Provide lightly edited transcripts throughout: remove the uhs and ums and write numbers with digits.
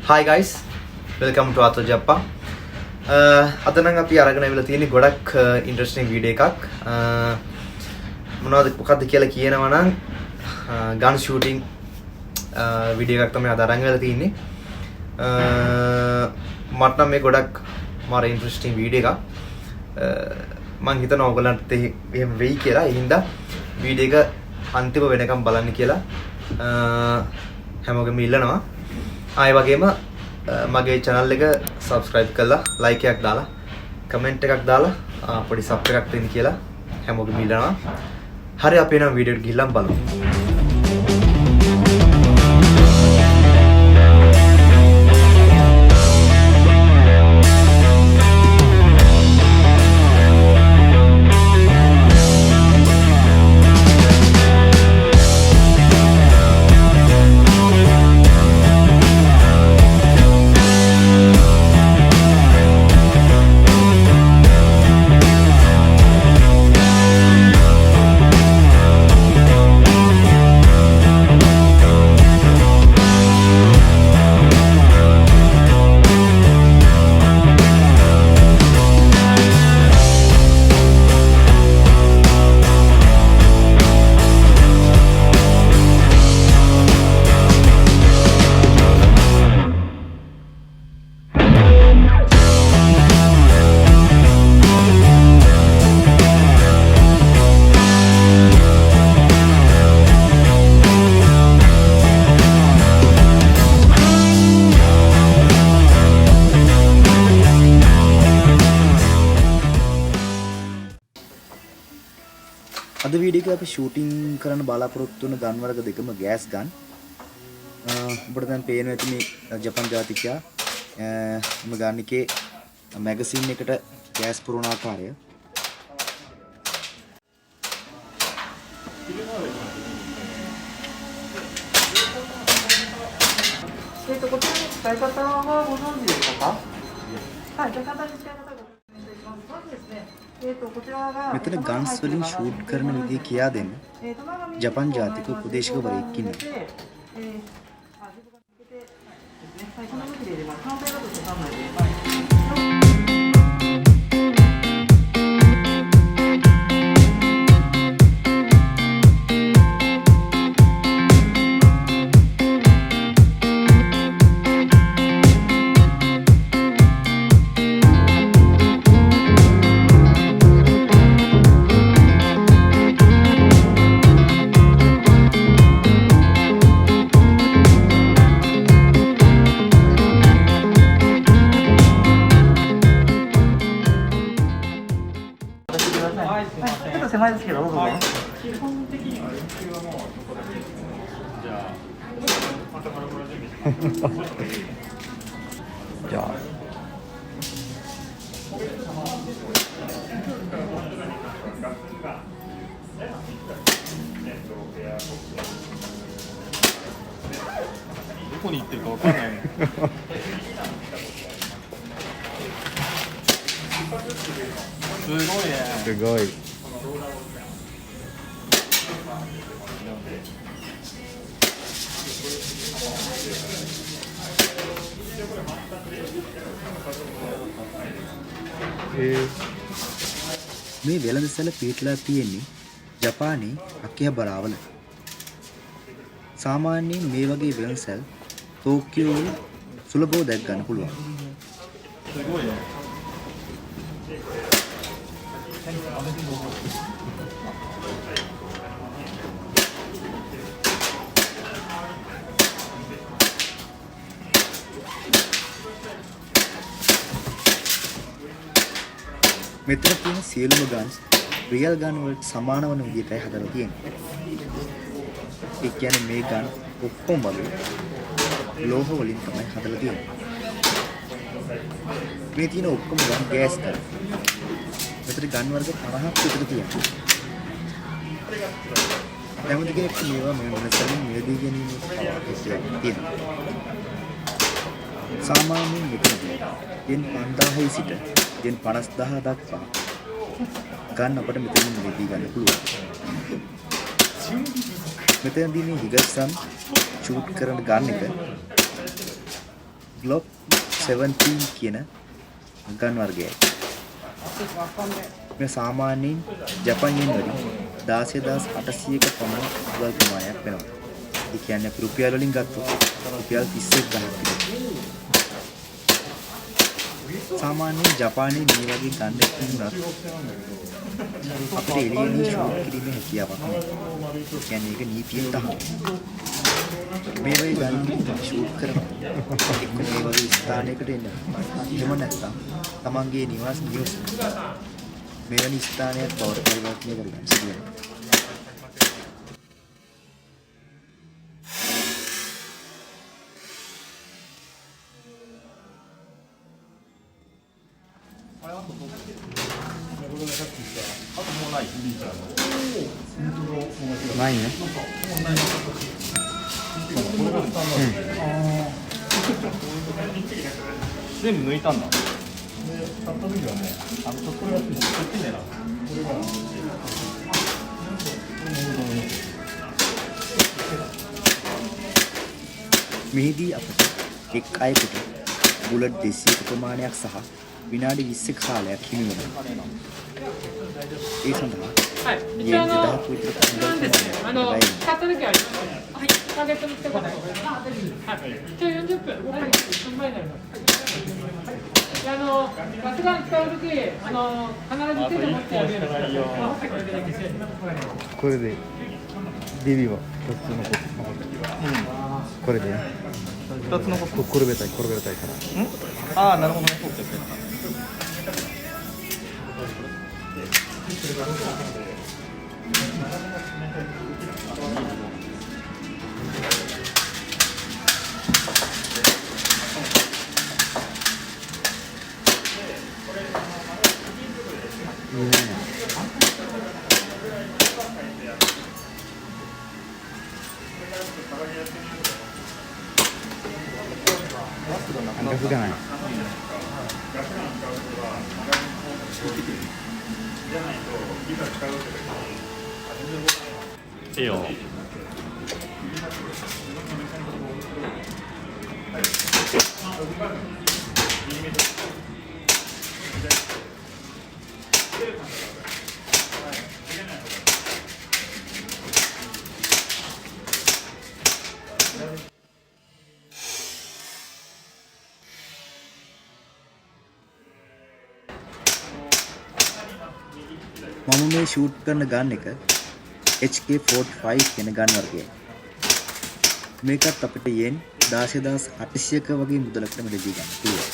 Hi guys, welcome to Athal Jappa. අද නම් අපි අරගෙන ආවිලා තියෙන්නේ ගොඩක් ඉන්ටරෙස්ටිං වීඩියෝ එකක්. මොකක්ද කියලා කියනවා නම් ගන් ෂූටින් වීඩියෝ එකක් තමයි අද අරන් ආවිලා තියෙන්නේ. මට නම් මේ ගොඩක් මාර ඉන්ටරෙස්ටිං වීඩියෝ එකක්. මම හිතනවා ඔයගලන්ට එහෙම වෙයි කියලා. ඒ හින්දා වීඩියෝ එක අන්තිම වෙනකම් බලන්න කියලා හැමෝගෙම ඉල්ලනවා. ආයෙ වගේම මගේ channel එක subscribe කරලා like එකක් දාලා comment එකක් දාලා පොඩි sub එකක් දෙන්න කියලා හැමෝගෙම ඉල්ලනවා. හරි අපි නම් වීඩියෝ එක ගිහිල්ලා බලමු. අද වීඩියෝ එකේ අපි ෂූටින් කරන්න බලාපොරොත්තු වෙන ගන් වර්ග දෙකම ගෑස් ගන්. ඔබට දැන් පේනවා ඇති මේ ජපන් ජාතිකයා මේ ගන් එකේ මැගසින් එකට ගෑස් පුරවන ආකාරය. මෙතන ගන්ස් වලින් ෂූට් කරන විදිහ කියා දෙන්න ජපන් ජාතික උපදේශකවරයෙක් ඉන්නවා. මේ වෙළඳසැල පිටලා තියෙන්නේ ජපානයේ අකිහබරාවල. සාමාන්‍යයෙන් මේ වගේ වෙළඳසැල් ටෝකියෝ වල සුලභව දැක් ගන්න පුළුවන්. මෙතන තියෙන සියලුම ගන්ස් රියල් ගන් වලට සමාන වන විදිහටයි හදලා තියෙන්නේ. ඒ කියන්නේ මේ ගන් ඔක්කොම වගේ ලෝහ වලින් තමයි හදලා තියෙන්නේ. මේ තියෙන ඔක්කොම ගන් ගෑස් ගන්. මෙතන ගන් වර්ග 50ක් විතර තියෙනවා. නැමුත් කෙනෙක් මේවා මේ මොනසලින් මෙදී ගැනීම තියෙනවා. සාමාන්‍යයෙන් මෙතන යෙන් 5000 සිට යෙන් 50000 දක්වා ගන්න අපිට මෙතනින් මෙදී ගන්න පුළුවන්. මෙතනදී මේ හිගස්සන් ෂූට් කරන ගන්න එක Glock 17 කියන ගන් වර්ගයයි. මේ සාමාන්‍යයෙන් ජපන් යෙන් වලින් 16800ක පමණ මුදල් ප්‍රමාණයක් වෙනවා. ඒ කියන්නේ අපි රුපියල් වලින් ගත්තොත් රුපියල් 31000ක් විතර. සාමාන්‍යයෙන් ජපානයේ මේ වගේ ගන්න තිබුණත් අපිට එළියෙදී ෂූට් කිරීමේ හැකියාවක් නැහැ. ඒ කියන්නේ ඒක නීතියෙන් තහනම්. මේ වගේ ගන්න ෂූට් කරනවා. එක්ක මේ වගේ ස්ථානයකට එන්න. එහෙම නැත්නම් තමන්ගේ නිවාස මෙවැනි ස්ථානයක් බවට පරිවර්තනය කරගන්න සිදුවෙනවා.ないね。全部抜いたんだ。買った時はね、これがついてねえな。これが。මෙහිදී අපට එක් අයෙකුට බුලට් 200ක ප්‍රමාණයක් සහ විනාඩි 20ක කාලයක් හිමි වෙනවා. ඒ සඳහා yen 1000ක් විතර買った時はあります。はい、ターゲットに来てください。はい、一応40分。はい、分前になります。ガスガン使う時、必ず手で持ってあげるんですけど、これでビビは2つ残って、これで2つ残って転べたいからああ、なるほどね。そうですね。ガスがない。いいよ。මම මේ ෂූට් කරන ගන් එක HK45 කියන ගන් වර්ගයයි. මේකත් අපිට yen 16800ක වගේ මුදලකට මිලදී ගන්න පුළුවන්.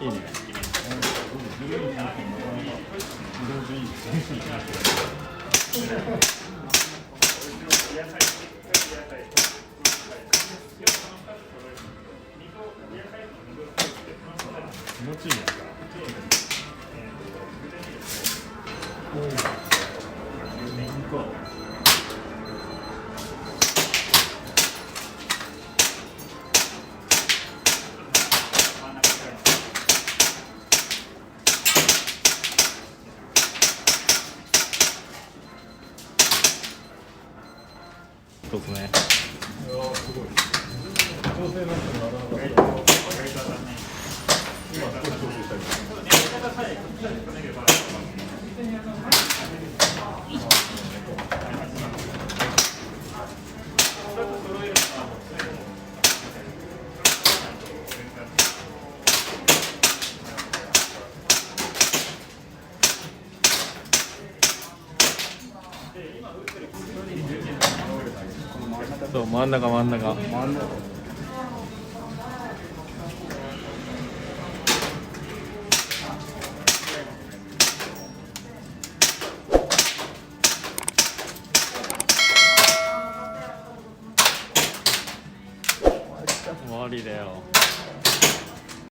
いいね。気持ちいいね。そうですね。そう真ん中真ん中。終わりだよ。